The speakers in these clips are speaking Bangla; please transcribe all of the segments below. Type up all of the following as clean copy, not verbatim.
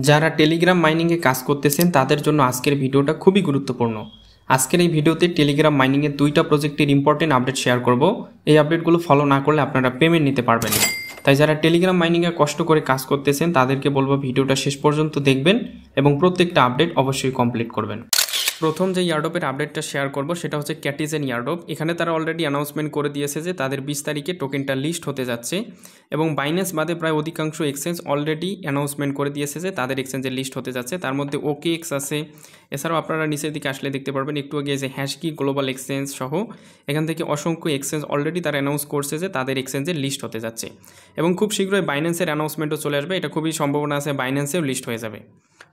যারা টেলিগ্রাম মাইনিংয়ে কাজ করতেছেন তাদের জন্য আজকের ভিডিওটা খুবই গুরুত্বপূর্ণ। আজকের এই ভিডিওতে টেলিগ্রাম মাইনিংয়ের 2টা প্রজেক্টের ইম্পর্টেন্ট আপডেট শেয়ার করব। এই আপডেটগুলো ফলো না করলে আপনারা পেমেন্ট নিতে পারবেন না। তাই যারা টেলিগ্রাম মাইনিংয়ে কষ্ট করে কাজ করতেছেন তাদেরকে বলবো ভিডিওটা শেষ পর্যন্ত দেখবেন এবং প্রত্যেকটা আপডেট অবশ্যই কমপ্লিট করবেন। প্রথম যে ইয়ারডপের আপডেটটা শেয়ার করব সেটা হচ্ছে ক্যাটিজেন ইয়ারডপ। এখানে তারা অলরেডি অ্যানাউন্সমেন্ট করে দিয়েছে যে তাদের 20 তারিখে টোকেনটা লিস্ট হতে যাচ্ছে এবং বাইন্যান্স বাদে প্রায় অধিকাংশ এক্সচেঞ্জ অলরেডি অ্যানাউন্সমেন্ট করে দিয়েছে যে তাদের এক্সচেঞ্জে লিস্ট হতে যাচ্ছে। তার মধ্যে OKX আছে, এছাড়াও আপনারা নিচের দিকে আসলে দেখতে পারবেন একটু আগে যে হ্যাশকি গ্লোবাল এক্সচেঞ্জ সহ এখান থেকে অসংখ্য এক্সচেঞ্জ অলরেডি তারা অ্যানাউন্স করছে যে তাদের এক্সচেঞ্জে লিস্ট হতে যাচ্ছে এবং খুব শীঘ্রই বাইন্যান্সের অ্যানাউন্সমেন্টও চলে আসবে। এটা খুবই সম্ভাবনা আছে বাইন্যান্সেও লিস্ট হয়ে যাবে।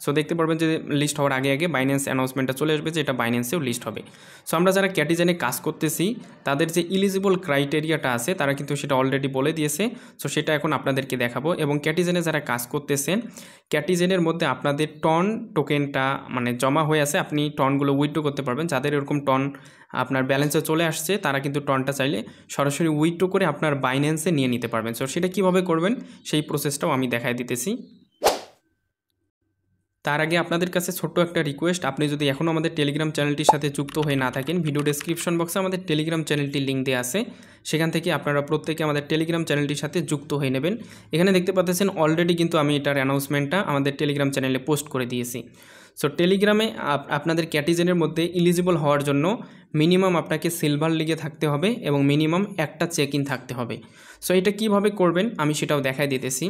সো দেখতে পারবেন যে লিস্ট হওয়ার আগে আগে বাইন্যান্স অ্যানাউন্সমেন্টটা চলে আসবে যে এটা বাইন্যান্সেও লিস্ট হবে। সো আমরা যারা ক্যাটিজেনে কাজ করতেছি তাদের যে ইলিজিবল ক্রাইটেরিয়াটা আছে তারা কিন্তু সেটা অলরেডি বলে দিয়েছে। সো সেটা এখন আপনাদেরকে দেখাবো। এবং ক্যাটিজেনে যারা কাজ করতেছেন ক্যাটিজেনের মধ্যে আপনাদের টন টোকেনটা মানে জমা হয়ে আছে, আপনি টনগুলো উইথড্র করতে পারবেন। যাদের এরকম টন আপনার ব্যালেন্সে চলে আসছে তারা কিন্তু টনটা চাইলে সরাসরি উইথড্র করে আপনার বাইন্যান্সে নিয়ে নিতে পারবেন। সো সেটা কীভাবে করবেন সেই প্রসেসটাও আমি দেখাই দিতেছি। তার আগে আপনাদের কাছে ছোট্ট একটা রিকোয়েস্ট, আপনি যদি এখনও আমাদের টেলিগ্রাম চ্যানেলটির সাথে যুক্ত হয়ে না থাকেন, ভিডিও ডেসক্রিপশন বক্সে আমাদের টেলিগ্রাম চ্যানেলটির লিঙ্ক দেওয়া আছে, সেখান থেকে আপনারা প্রত্যেকে আমাদের টেলিগ্রাম চ্যানেলটির সাথে যুক্ত হয়ে নেবেন। এখানে দেখতে পাচ্ছেন অলরেডি কিন্তু আমি এটার অ্যানাউন্সমেন্টটা আমাদের টেলিগ্রাম চ্যানেলে পোস্ট করে দিয়েছি। সো টেলিগ্রামে আপনাদের ক্যাটিজেনের মধ্যে ইলিজিবল হওয়ার জন্য মিনিমাম আপনাকে সিলভার লিগে থাকতে হবে এবং মিনিমাম একটা চেক ইন থাকতে হবে। সো এটা কীভাবে করবেন আমি সেটাও দেখাই দিতেছি।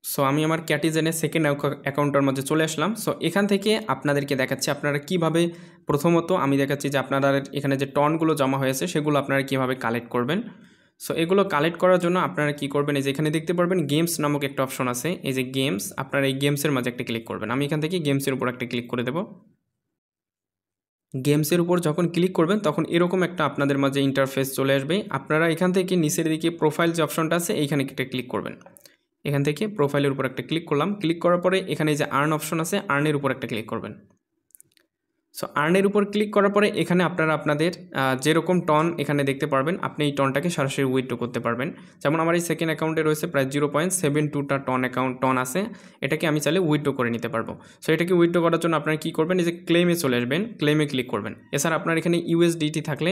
সো আমি আমার ক্যাটিজেনের সেকেন্ড অ্যাকাউন্টের মধ্যে চলে আসলাম। সো এখান থেকে আপনাদেরকে দেখাচ্ছি আপনারা কিভাবে, প্রথমত আমি দেখাচ্ছি যে আপনারা এখানে যে টনগুলো জমা হয়েছে সেগুলো আপনারা কিভাবে কালেক্ট করবেন। সো এগুলো কালেক্ট করার জন্য আপনারা কি করবেন, এই যে এখানে দেখতে পারবেন গেমস নামক একটা অপশন আছে, এই যে গেমস, আপনারা এই গেমসের মাঝে একটা ক্লিক করবেন। আমি এখান থেকে গেমসের উপর একটা ক্লিক করে দেব। গেমসের উপর যখন ক্লিক করবেন তখন এরকম একটা আপনাদের মাঝে ইন্টারফেস চলে আসবে। আপনারা এখান থেকে নিচের দিকে প্রোফাইল যে অপশনটা আছে এইখানে একটা ক্লিক করবেন। এখান থেকে প্রোফাইলের উপর একটা ক্লিক করলাম। ক্লিক করার পরে এখানে যে আর্ন অপশন আছে আর্নের উপর একটা ক্লিক করবেন। সো আর্নের উপর ক্লিক করার পরে এখানে আপনারা আপনাদের যেরকম টন এখানে দেখতে পারবেন আপনি এই টনটাকে সরাসরি উইথড্র করতে পারবেন। যেমন আমার এই সেকেন্ড অ্যাকাউন্টে রয়েছে প্রায় 0.72টা টন আছে, এটাকে আমি চাইলে উইথড্র করে নিতে পারবো। সো এটাকে উইথড্র করার জন্য আপনারা কী করবেন, এই যে ক্লেমে চলে আসবেন, ক্লেমে ক্লিক করবেন। এছাড়া আপনার এখানে USDT থাকলে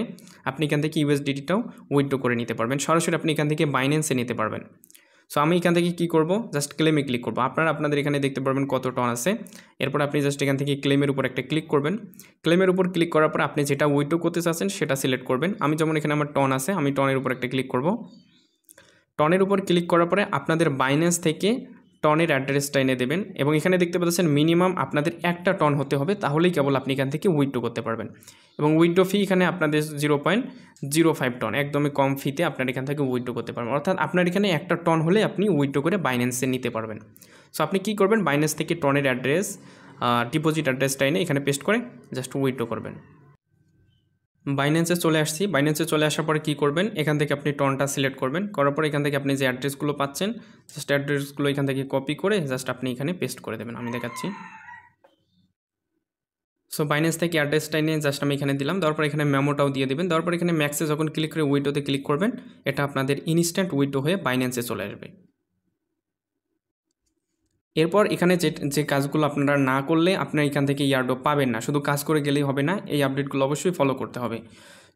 আপনি এখান থেকে USDTটাও উইথড্র করে নিতে পারবেন, সরাসরি আপনি এখান থেকে বাইন্যান্সে নিতে পারবেন। সো আমি এখান থেকে কী করব, জাস্ট ক্লেমে ক্লিক করব। আপনারা আপনাদের এখানে দেখতে পারবেন কত টন আছে। এরপর আপনি জাস্ট এখান থেকে ক্লেমের উপর একটা ক্লিক করবেন। ক্লেমের উপর ক্লিক করার পর আপনি যেটা উইথড্র করতে চাচ্ছেন সেটা সিলেক্ট করবেন। আমি যেমন এখানে আমার টন আছে, আমি টনের উপর একটা ক্লিক করব। টনের উপর ক্লিক করার পরে আপনাদের বাইন্যান্স থেকে টনের অ্যাড্রেসটা এনে দেবেন এবং এখানে দেখতে পাচ্ছেন মিনিমাম আপনাদের একটা টন হতে হবে, তাহলেই কেবল আপনি এখান থেকে উইথড্র করতে পারবেন। এবং উইথড্র ফি এখানে আপনাদের 0.05 টন, একদমই কম ফিতে আপনার এখান থেকে উইথড্র করতে পারবেন। অর্থাৎ আপনার এখানে একটা টন হলে আপনি উইথড্র করে বাইন্যান্সে নিতে পারবেন। সো আপনি কী করবেন, বাইন্যান্স থেকে টনের অ্যাড্রেস, ডিপোজিট অ্যাড্রেসটা এনে এখানে পেস্ট করে জাস্ট উইথড্র করবেন। বাইন্যান্সে চলে আসছি। বাইন্যান্সে চলে আসার পরে কী করবেন, এখান থেকে আপনি টনটা সিলেক্ট করবেন। করার পরে এখান থেকে আপনি যে অ্যাড্রেসগুলো পাচ্ছেন জাস্ট অ্যাড্রেসগুলো এখান থেকে কপি করে জাস্ট আপনি এখানে পেস্ট করে দেবেন। আমি দেখাচ্ছি। সো বাইন্যান্স থেকে অ্যাড্রেসটা নিয়ে জাস্ট আমি এখানে দিলাম, দেওয়ার পর এখানে মেমোটাও দিয়ে দেবেন। দেওয়ার পর এখানে ম্যাক্সে যখন ক্লিক করে উইথড্রোতে ক্লিক করবেন, এটা আপনাদের ইনস্ট্যান্ট উইথড্রো হয়ে বাইন্যান্সে চলে আসবে। এরপর এখানে যে কাজগুলো আপনারা না করলে আপনারা এখান থেকে ইয়ারড্রপ পাবেন না, শুধু কাজ করে গেলেই হবে না, এই আপডেটগুলো অবশ্যই ফলো করতে হবে।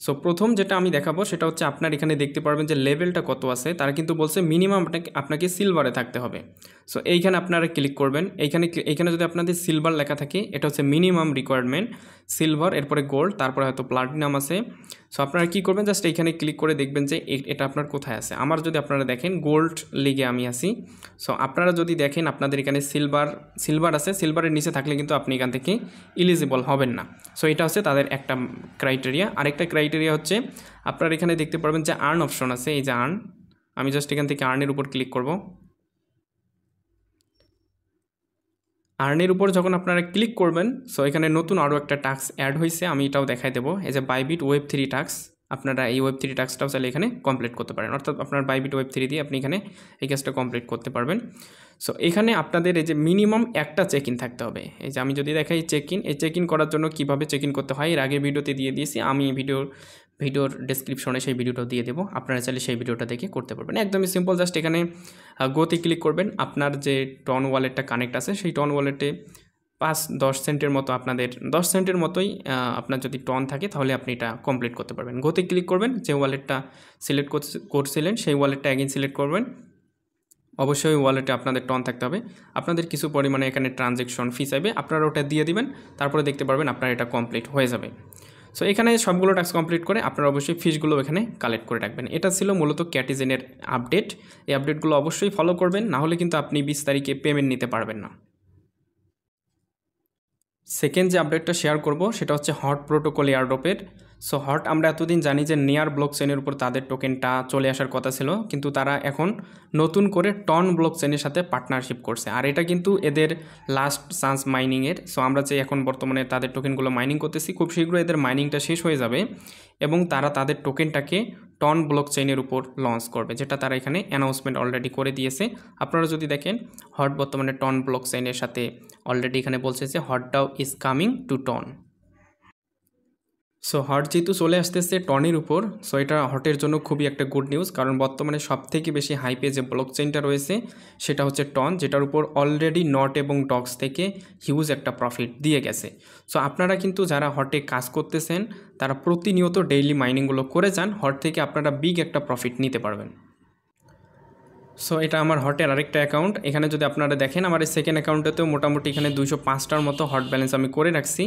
সো প্রথম যেটা আমি দেখাবো সেটা হচ্ছে আপনার এখানে দেখতে পারবেন যে লেভেলটা কত আছে, তারা কিন্তু বলছে মিনিমাম আপনাকে সিলভারে থাকতে হবে। সো এইখানে আপনারা ক্লিক করবেন। এইখানে যদি আপনাদের সিলভার লেখা থাকে এটা হচ্ছে মিনিমাম রিকোয়ারমেন্ট, সিলভার, এরপরে গোল্ড, তারপরে হয়তো প্লাটিনাম আছে। সো আপনারা কী করবেন, জাস্ট এইখানে ক্লিক করে দেখবেন যে এটা আপনার কোথায় আছে। আমার যদি আপনারা দেখেন গোল্ড লিগে আমি আছি। সো আপনারা যদি দেখেন আপনাদের এখানে সিলভার আছে, সিলভারের নিচে থাকলে কিন্তু আপনি এখান থেকে ইলিজিবল হবেন না। সো এটা হচ্ছে তাদের একটা ক্রাইটেরিয়া। আরেকটা ক্রাইটেরিয়া হচ্ছে আপনারা এখানে দেখতে পারবেন যে আর্ন অপশন আছে, এই যে আর্ন, আমি জাস্ট এখান থেকে আর্নের উপর ক্লিক করব। আর্নের উপর যখন আপনারা ক্লিক করবেন, সো এখানে নতুন আরও একটা টাস্ক অ্যাড হয়েছে, আমি এটাও দেখাই দেবো। এই যে বাইবিট Web3 টাস্ক, আপনারা এই Web3 টাস্কটাও চাইলে এখানে কমপ্লিট করতে পারেন। অর্থাৎ আপনার বাইবিট Web3 দিয়ে আপনি এখানে এই কাজটা কমপ্লিট করতে পারবেন। সো এখানে আপনাদের এই যে মিনিমাম একটা চেক ইন থাকতে হবে। এই যে আমি যদি দেখাই চেক ইন, এই চেক ইন করার জন্য কীভাবে চেক ইন করতে হয় এর আগে ভিডিওতে দিয়ে দিয়েছি, আমি ভিডিওর ভিডিওর ডেসক্রিপশনে সেই ভিডিওটাও দিয়ে দেবো, আপনারা চাইলে সেই ভিডিওটা দেখে করতে পারবেন। একদমই সিম্পল, জাস্ট এখানে গোতে ক্লিক করবেন। আপনার যে টন ওয়ালেটটা কানেক্ট আছে সেই টন ওয়ালেটে 5-10 সেন্টের মতো, আপনাদের 10 সেন্টের মতোই আপনার যদি টন থাকে তাহলে আপনি এটা কমপ্লিট করতে পারবেন। গোতে ক্লিক করবেন, যে ওয়ালেটটা সিলেক্ট করছিলেন সেই ওয়ালেটটা অ্যাগেন সিলেক্ট করবেন। অবশ্যই ওয়ালেটে আপনাদের টন থাকতে হবে। আপনাদের কিছু পরিমাণে এখানে ট্রানজ্যাকশন ফি চাইবে, আপনারা ওটা দিয়ে দিবেন, তারপরে দেখতে পারবেন আপনার এটা কমপ্লিট হয়ে যাবে। সো এখানে সবগুলো টাস্ক কমপ্লিট করে আপনারা অবশ্যই ফিসগুলো এখানে কালেক্ট করে রাখবেন। এটা ছিল মূলত ক্যাটিজেনের আপডেট। এই আপডেটগুলো অবশ্যই ফলো করবেন, না হলে কিন্তু আপনি 20 তারিখে পেমেন্ট নিতে পারবেন না। সেকেন্ড যে আপডেটটা শেয়ার করব সেটা হচ্ছে হট প্রোটোকল এয়ারড্রপের। সো হট আমরা এতদিন জানি যে নেয়ার ব্লক চেনের উপর তাদের টোকেনটা চলে আসার কথা ছিল, কিন্তু তারা এখন নতুন করে টন ব্লক চেনের সাথে পার্টনারশিপ করছে, আর এটা কিন্তু এদের লাস্ট চান্স মাইনিংয়ের। সো আমরা যে এখন বর্তমানে তাদের টোকেনগুলো মাইনিং করতেছি, খুব শীঘ্রই এদের মাইনিংটা শেষ হয়ে যাবে এবং তারা তাদের টোকেনটাকে টন ব্লক চেইনের উপর লঞ্চ করবে, যেটা তারা এখানে অ্যানাউন্সমেন্ট অলরেডি করে দিয়েছে। আপনারা যদি দেখেন হট বর্তমানে টন ব্লক চেইনের সাথে অলরেডি এখানে বলছে যে hot dough is coming to town. So hot যেহেতু চলে আসতেছে টনের উপর, সো এটা হটের জন্য খুবই একটা গুড নিউজ, কারণ বর্তমানে সবথেকে বেশি হাইপে যে ব্লক চেইনটা রয়েছে সেটা হচ্ছে টন, যেটার উপর অলরেডি নট এবং ডক্স থেকে হিউজ একটা প্রফিট দিয়ে গেছে। সো আপনারা কিন্তু যারা হটে কাজ করতেছেন তারা প্রতিনিয়ত ডেইলি মাইনিংগুলো করে যান, হট থেকে আপনারা বিগ একটা প্রফিট নিতে পারবেন। সো এটা আমার হটের আরেকটা অ্যাকাউন্ট। এখানে যদি আপনারা দেখেন আমার এই সেকেন্ড অ্যাকাউন্টেতেও মোটামুটি এখানে 205টার মতো হট ব্যালেন্স আমি করে রাখছি।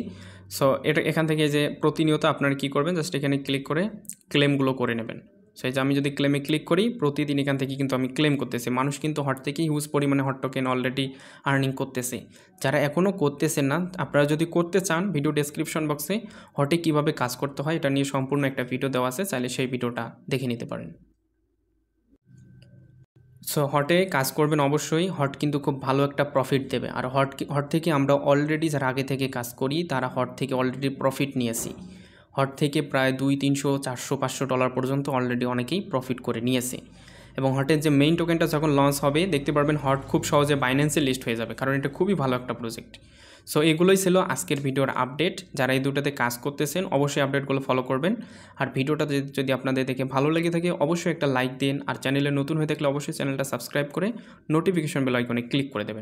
সো এটা এখান থেকে যে প্রতিনিয়ত আপনারা কী করবেন, জাস্ট এখানে ক্লিক করে ক্লেমগুলো করে নেবেন। সো এই যে আমি যদি ক্লেমে ক্লিক করি, প্রতিদিন এখান থেকে কিন্তু আমি ক্লেম করতেছি। মানুষ কিন্তু হট থেকে হিউজ পরিমাণে হট টোকেন অলরেডি আর্নিং করতেছে। যারা এখনও করতেছেন না, আপনারা যদি করতে চান, ভিডিও ডেসক্রিপশন বক্সে হটে কীভাবে কাজ করতে হয় এটা নিয়ে সম্পূর্ণ একটা ভিডিও দেওয়া আছে, চাইলে সেই ভিডিওটা দেখে নিতে পারেন। সো হটে কাজ করবেন অবশ্যই, হট কিন্তু খুব ভালো একটা প্রফিট দেবে। আর হট থেকে আমরা অলরেডি যারা আগে থেকে কাজ করি তারা হট থেকে অলরেডি প্রফিট নিয়েছি। হট থেকে প্রায় 200, 300, 400, $500 পর্যন্ত অলরেডি অনেকেই প্রফিট করে নিয়েছে। এবং হটের যে মেইন টোকেনটা যখন লঞ্চ হবে দেখতে পারবেন হট খুব সহজে বাইন্যান্সে লিস্ট হয়ে যাবে, কারণ এটা খুবই ভালো একটা প্রজেক্ট। সো এগুলোই ছিল আজকের ভিডিওর আপডেট। যারা এই দুটাতে কাজ করতেছেন অবশ্যই আপডেটগুলো ফলো করবেন। আর ভিডিওটা যদি আপনাদের দেখে ভালো লেগে থাকে অবশ্যই একটা লাইক দিন, আর চ্যানেলে নতুন হয়ে থাকলে অবশ্যই চ্যানেলটা সাবস্ক্রাইব করে নোটিফিকেশন বেল আইকনে ক্লিক করে দেবেন।